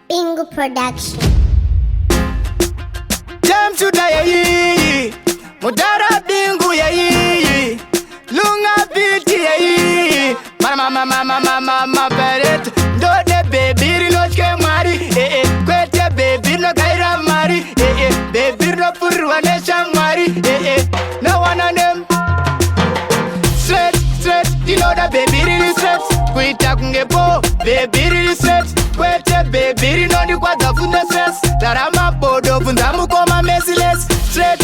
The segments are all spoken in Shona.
Bingu production. Jam today, Mudara Bingu yayi, Lunga Beatz yayi, MaPirater. Do the baby no mari, kwete baby no gaira mari, baby no purwane shamari, no one on them. Straight, you know that baby really straight. Kuita kungepo, baby really straight. Kwete baby no di kwa zafuna stress. Tarama bodo funzamu koma merciless. Straight,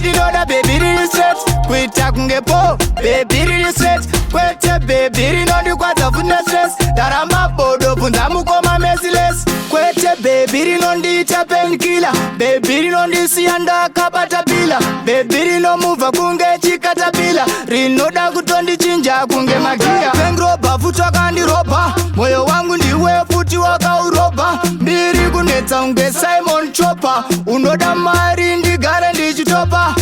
you know that baby really straight. Kuita kungepo, baby really straight. Kwete baby no di kwa zafuna stress. Tarama bodo funzamu koma merciless. Kwete baby no di ita painkiller. Baby no di sianda kapatabila. Baby no move kunge chikatabila. Rino da kutondi chinja kunge magia. Pengroba futa kandi roba. Moyo wangu ndiwe futi waka uroba. Mbiri kuneta unge Simon Chopper. Unoda mari ndigare ndichitopa.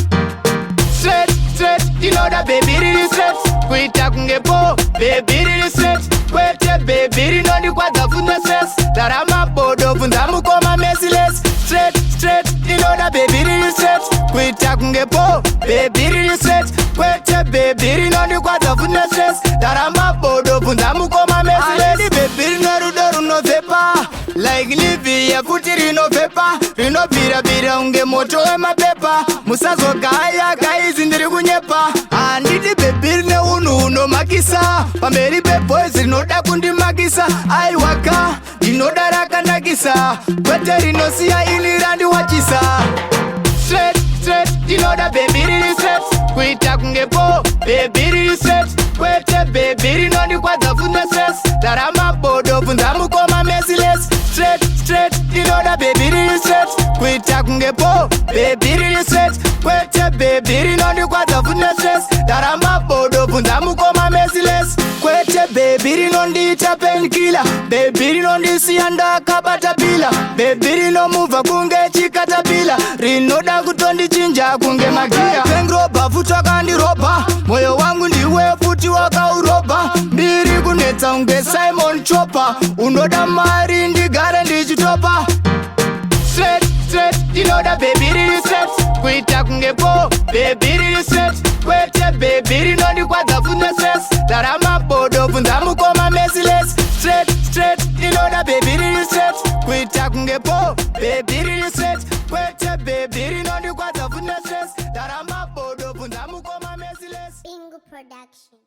Straight, you know that baby really straight. Kuita kungepo, baby really straight. Kwete baby no di kwa zafuna stress. Tarama bodo funzamu koma merciless. Straight, you know that baby really straight. Kuita kungepo, baby really straight. Kwete baby no di kwa zafuna stress. Tarama bodo funzamu koma merciless. Baby no rudoru no vepa. Like livi ya futi rino vepa. Rino bira unge moto ema pepa. Musazo kaya kaizi ndiri kunyepa. Andidi baby ne uno makisa. Pamberi be boys rino da kundi makisa. Ai waka rino daraka nagisa. Kwete rino siya ili randi wachisa. Straight, you know that baby really straight. Kuita kungepo, baby really straight. Kwete baby rino di kwa zafuna stress. Tarama bodo funzamu koma merciless. Straight, you know that baby really straight. Kuita kungepo, baby really straight. Kwete baby rino di kwa zafuna stress. Tarama bodo funzamu koma merciless. Kwete baby rino di ita painkiller. Baby rino di sianda kapatabila. Baby rino move kunge chikatabila. Rino da kutondi chinja kunge magia. Pengroba futa kandi roba. Moyo wangu ndiwe futi waka uroba. Mbiri kuneta unge Simon Chopper. Unoda mari ndigare ndichitopa. Straight, you know that baby really straight. Kuita kungepo, baby really straight. Kwete baby rino di kwa zafuna stress. Tarama bodo funzamu koma merciless. Straight, you know that baby really straight. Kuita kungepo, baby really straight. Kwete baby rino di kwa zafuna stress. Tarama bodo funzamu koma merciless. Bingu production.